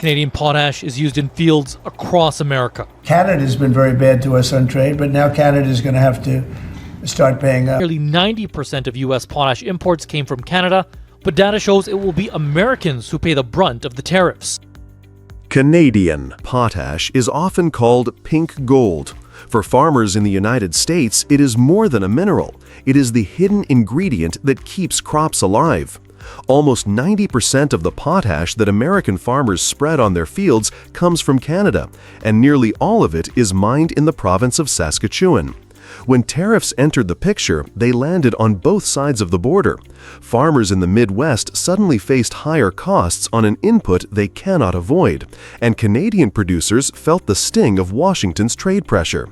Canadian potash is used in fields across America. Canada's been very bad to us on trade, but now Canada's going to have to start paying up. Nearly 90% of U.S. potash imports came from Canada, but data shows it will be Americans who pay the brunt of the tariffs. Canadian potash is often called pink gold. For farmers in the United States, it is more than a mineral. It is the hidden ingredient that keeps crops alive. Almost 90% of the potash that American farmers spread on their fields comes from Canada, and nearly all of it is mined in the province of Saskatchewan. When tariffs entered the picture, they landed on both sides of the border. Farmers in the Midwest suddenly faced higher costs on an input they cannot avoid, and Canadian producers felt the sting of Washington's trade pressure.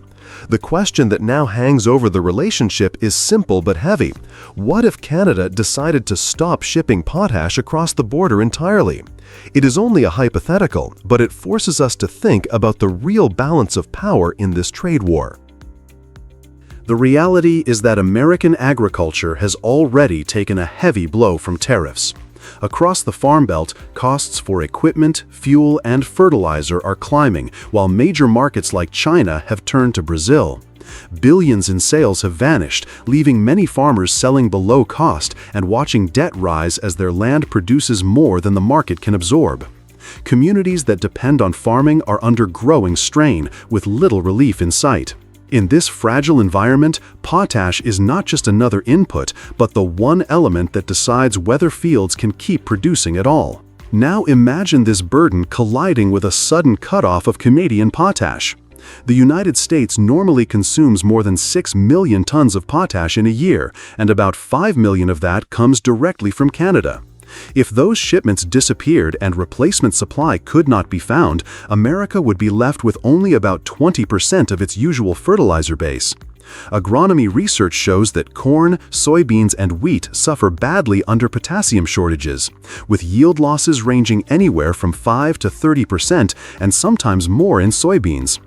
The question that now hangs over the relationship is simple but heavy. What if Canada decided to stop shipping potash across the border entirely? It is only a hypothetical, but it forces us to think about the real balance of power in this trade war. The reality is that American agriculture has already taken a heavy blow from tariffs. Across the Farm Belt, costs for equipment, fuel, and fertilizer are climbing, while major markets like China have turned to Brazil. Billions in sales have vanished, leaving many farmers selling below cost and watching debt rise as their land produces more than the market can absorb. Communities that depend on farming are under growing strain, with little relief in sight. In this fragile environment, potash is not just another input, but the one element that decides whether fields can keep producing at all. Now imagine this burden colliding with a sudden cutoff of Canadian potash. The United States normally consumes more than 6 million tons of potash in a year, and about 5 million of that comes directly from Canada. If those shipments disappeared and replacement supply could not be found, America would be left with only about 20% of its usual fertilizer base. Agronomy research shows that corn, soybeans, and wheat suffer badly under potassium shortages, with yield losses ranging anywhere from 5 to 30% and sometimes more in soybeans.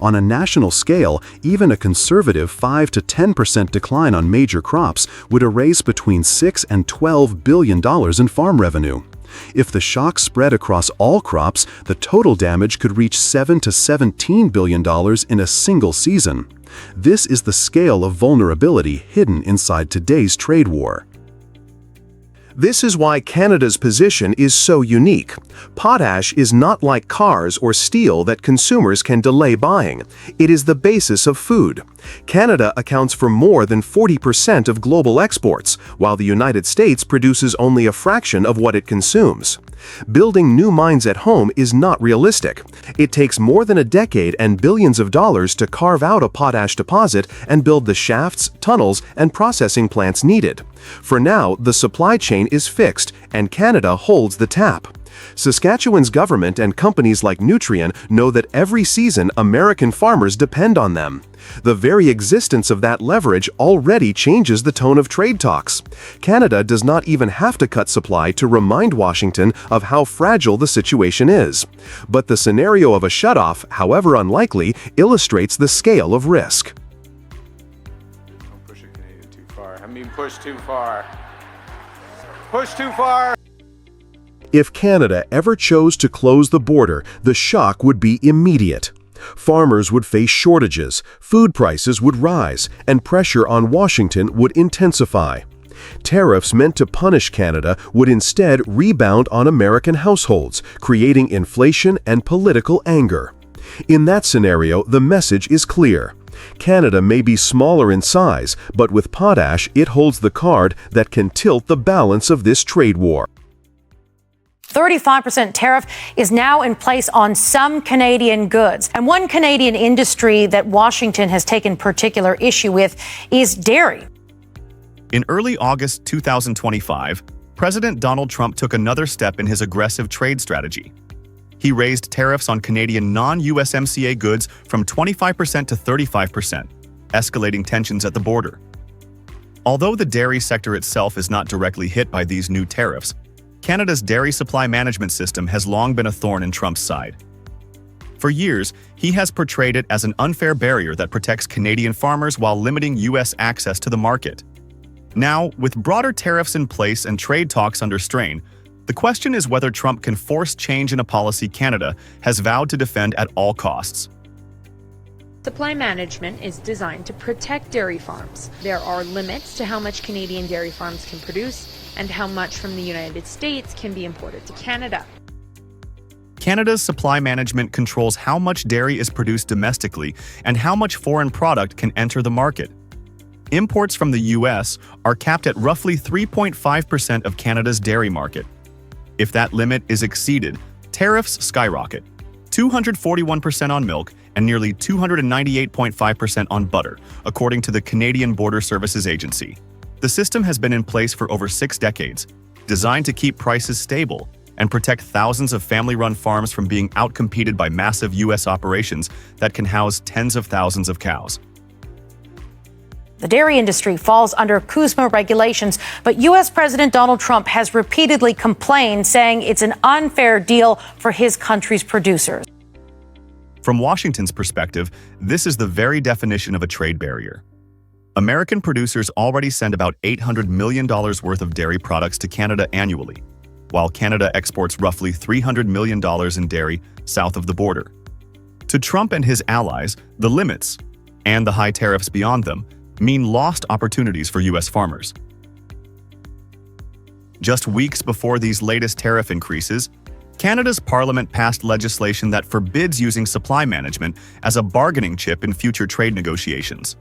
On a national scale, even a conservative 5 to 10% decline on major crops would erase between $6 and $12 billion in farm revenue. If the shock spread across all crops, the total damage could reach $7 to $17 billion in a single season. This is the scale of vulnerability hidden inside today's trade war. This is why Canada's position is so unique. Potash is not like cars or steel that consumers can delay buying. It is the basis of food. Canada accounts for more than 40% of global exports, while the United States produces only a fraction of what it consumes. Building new mines at home is not realistic. It takes more than a decade and billions of dollars to carve out a potash deposit and build the shafts, tunnels, and processing plants needed. For now, the supply chain is fixed, and Canada holds the tap. Saskatchewan's government and companies like Nutrien know that every season American farmers depend on them. The very existence of that leverage already changes the tone of trade talks. Canada does not even have to cut supply to remind Washington of how fragile the situation is. But the scenario of a shutoff, however unlikely, illustrates the scale of risk. Don't push it, Canadian, too far. I mean, push too far. Push too far! If Canada ever chose to close the border, the shock would be immediate. Farmers would face shortages, food prices would rise, and pressure on Washington would intensify. Tariffs meant to punish Canada would instead rebound on American households, creating inflation and political anger. In that scenario, the message is clear. Canada may be smaller in size, but with potash, it holds the card that can tilt the balance of this trade war. 35% tariff is now in place on some Canadian goods. And one Canadian industry that Washington has taken particular issue with is dairy. In early August 2025, President Donald Trump took another step in his aggressive trade strategy. He raised tariffs on Canadian non-USMCA goods from 25% to 35%, escalating tensions at the border. Although the dairy sector itself is not directly hit by these new tariffs, Canada's dairy supply management system has long been a thorn in Trump's side. For years, he has portrayed it as an unfair barrier that protects Canadian farmers while limiting U.S. access to the market. Now, with broader tariffs in place and trade talks under strain, The question is whether Trump can force change in a policy Canada has vowed to defend at all costs. Supply management is designed to protect dairy farms. There are limits to how much Canadian dairy farms can produce and how much from the United States can be imported to Canada. Canada's supply management controls how much dairy is produced domestically and how much foreign product can enter the market. Imports from the U.S. are capped at roughly 3.5% of Canada's dairy market. If that limit is exceeded, tariffs skyrocket, 241% on milk and nearly 298.5% on butter, according to the Canadian Border Services Agency. The system has been in place for over 6 decades, designed to keep prices stable and protect thousands of family-run farms from being outcompeted by massive U.S. operations that can house tens of thousands of cows. The dairy industry falls under CUSMA regulations, but U.S. President Donald Trump has repeatedly complained, saying it's an unfair deal for his country's producers. From Washington's perspective, this is the very definition of a trade barrier. American producers already send about $800 million worth of dairy products to Canada annually, while Canada exports roughly $300 million in dairy south of the border. To Trump and his allies, the limits, and the high tariffs beyond them, mean lost opportunities for U.S. farmers. Just weeks before these latest tariff increases, Canada's parliament passed legislation that forbids using supply management as a bargaining chip in future trade negotiations.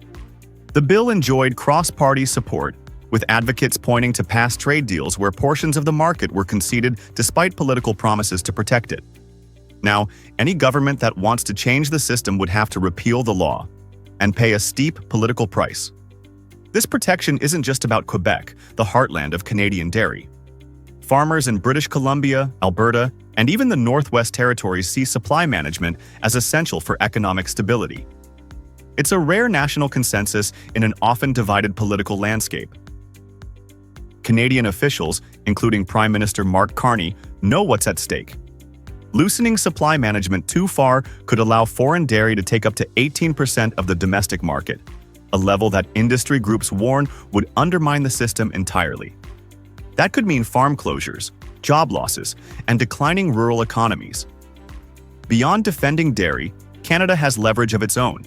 The bill enjoyed cross-party support, with advocates pointing to past trade deals where portions of the market were conceded despite political promises to protect it. Now, any government that wants to change the system would have to repeal the law and pay a steep political price. This protection isn't just about Quebec, the heartland of Canadian dairy. Farmers in British Columbia, Alberta, and even the Northwest Territories see supply management as essential for economic stability. It's a rare national consensus in an often divided political landscape. Canadian officials, including Prime Minister Mark Carney, know what's at stake. Loosening supply management too far could allow foreign dairy to take up to 18% of the domestic market, a level that industry groups warn would undermine the system entirely. That could mean farm closures, job losses, and declining rural economies. Beyond defending dairy, Canada has leverage of its own.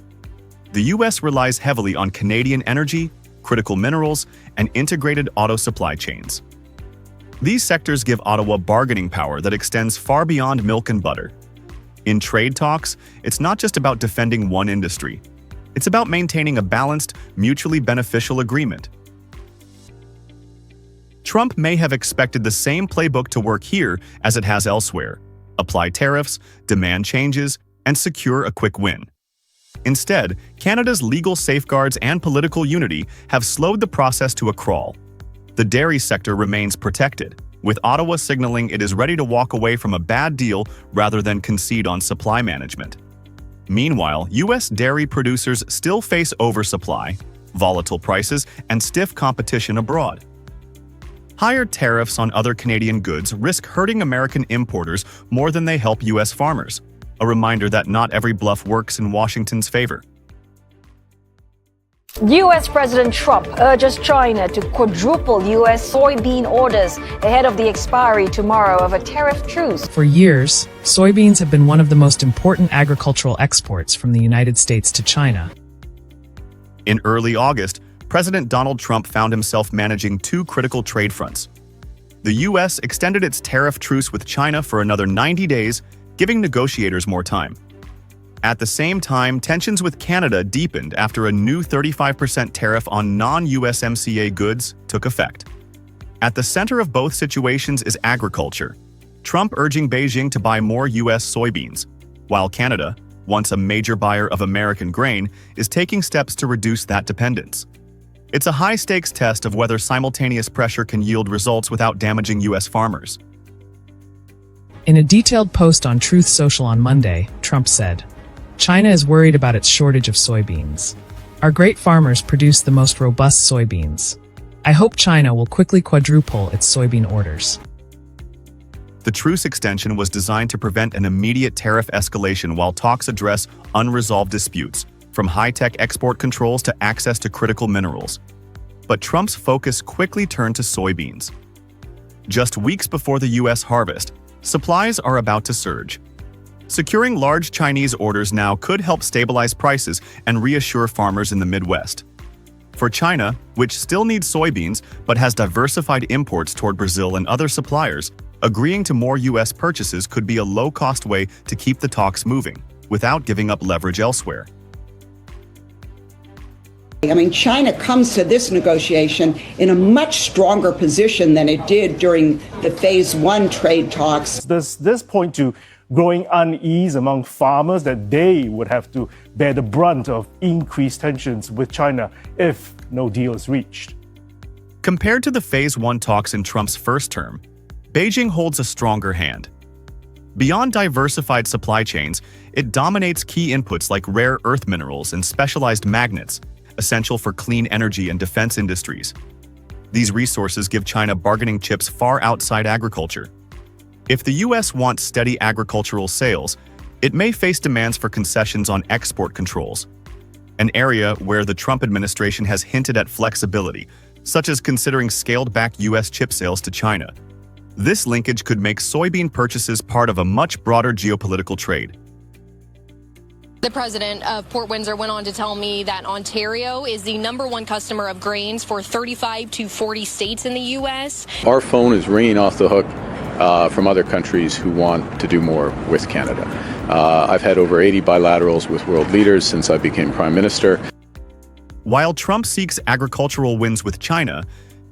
The U.S. relies heavily on Canadian energy, critical minerals, and integrated auto supply chains. These sectors give Ottawa bargaining power that extends far beyond milk and butter. In trade talks, it's not just about defending one industry. It's about maintaining a balanced, mutually beneficial agreement. Trump may have expected the same playbook to work here as it has elsewhere: apply tariffs, demand changes, and secure a quick win. Instead, Canada's legal safeguards and political unity have slowed the process to a crawl. The dairy sector remains protected, with Ottawa signaling it is ready to walk away from a bad deal rather than concede on supply management. Meanwhile, U.S. dairy producers still face oversupply, volatile prices, and stiff competition abroad. Higher tariffs on other Canadian goods risk hurting American importers more than they help U.S. farmers, a reminder that not every bluff works in Washington's favor. U.S. President Trump urges China to quadruple U.S. soybean orders ahead of the expiry tomorrow of a tariff truce. For years, soybeans have been one of the most important agricultural exports from the United States to China. In early August, President Donald Trump found himself managing two critical trade fronts. The U.S. extended its tariff truce with China for another 90 days, giving negotiators more time. At the same time, tensions with Canada deepened after a new 35% tariff on non-USMCA goods took effect. At the center of both situations is agriculture, Trump urging Beijing to buy more U.S. soybeans, while Canada, once a major buyer of American grain, is taking steps to reduce that dependence. It's a high-stakes test of whether simultaneous pressure can yield results without damaging U.S. farmers. In a detailed post on Truth Social on Monday, Trump said, "China is worried about its shortage of soybeans. Our great farmers produce the most robust soybeans. I hope China will quickly quadruple its soybean orders." The truce extension was designed to prevent an immediate tariff escalation while talks address unresolved disputes, from high-tech export controls to access to critical minerals. But Trump's focus quickly turned to soybeans. Just weeks before the U.S. harvest, supplies are about to surge. Securing large Chinese orders now could help stabilize prices and reassure farmers in the Midwest. For China, which still needs soybeans but has diversified imports toward Brazil and other suppliers, agreeing to more U.S. purchases could be a low-cost way to keep the talks moving, without giving up leverage elsewhere. I mean, China comes to this negotiation in a much stronger position than it did during the Phase 1 trade talks. Does this point to growing unease among farmers that they would have to bear the brunt of increased tensions with China if no deal is reached? Compared to the Phase 1 talks in Trump's first term, Beijing holds a stronger hand. Beyond diversified supply chains, it dominates key inputs like rare earth minerals and specialized magnets, essential for clean energy and defense industries. These resources give China bargaining chips far outside agriculture. If the U.S. wants steady agricultural sales, it may face demands for concessions on export controls, an area where the Trump administration has hinted at flexibility, such as considering scaled-back U.S. chip sales to China. This linkage could make soybean purchases part of a much broader geopolitical trade. The president of Port Windsor went on to tell me that Ontario is the #1 customer of grains for 35 to 40 states in the U.S. Our phone is ringing off the hook from other countries who want to do more with Canada. I've had over 80 bilaterals with world leaders since I became Prime Minister. While Trump seeks agricultural wins with China,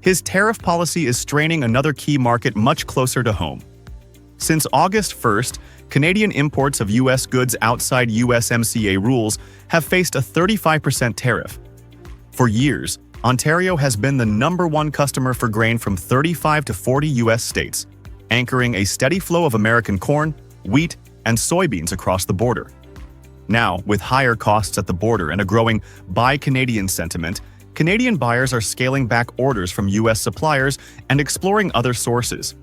his tariff policy is straining another key market much closer to home. Since August 1st, Canadian imports of U.S. goods outside USMCA rules have faced a 35% tariff. For years, Ontario has been the #1 customer for grain from 35 to 40 U.S. states, anchoring a steady flow of American corn, wheat, and soybeans across the border. Now, with higher costs at the border and a growing Buy Canadian sentiment, Canadian buyers are scaling back orders from U.S. suppliers and exploring other sources.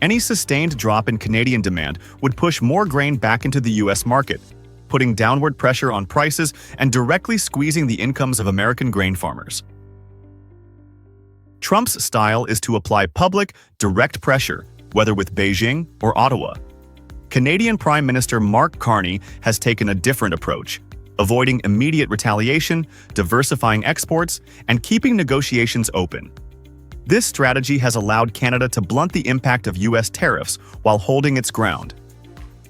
Any sustained drop in Canadian demand would push more grain back into the U.S. market, putting downward pressure on prices and directly squeezing the incomes of American grain farmers. Trump's style is to apply public, direct pressure, whether with Beijing or Ottawa. Canadian Prime Minister Mark Carney has taken a different approach, avoiding immediate retaliation, diversifying exports, and keeping negotiations open. This strategy has allowed Canada to blunt the impact of U.S. tariffs while holding its ground.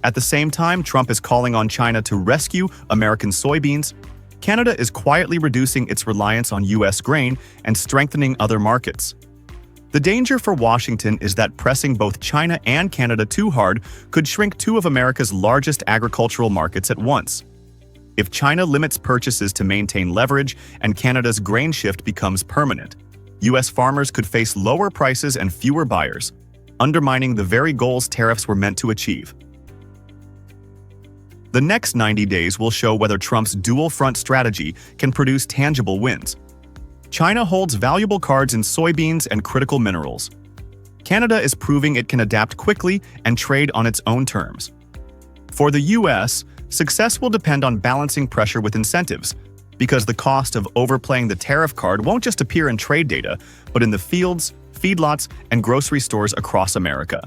At the same time, Trump is calling on China to rescue American soybeans. Canada is quietly reducing its reliance on U.S. grain and strengthening other markets. The danger for Washington is that pressing both China and Canada too hard could shrink two of America's largest agricultural markets at once. If China limits purchases to maintain leverage and Canada's grain shift becomes permanent, U.S. farmers could face lower prices and fewer buyers, undermining the very goals tariffs were meant to achieve. The next 90 days will show whether Trump's dual-front strategy can produce tangible wins. China holds valuable cards in soybeans and critical minerals. Canada is proving it can adapt quickly and trade on its own terms. For the U.S., success will depend on balancing pressure with incentives, because the cost of overplaying the tariff card won't just appear in trade data, but in the fields, feedlots, and grocery stores across America.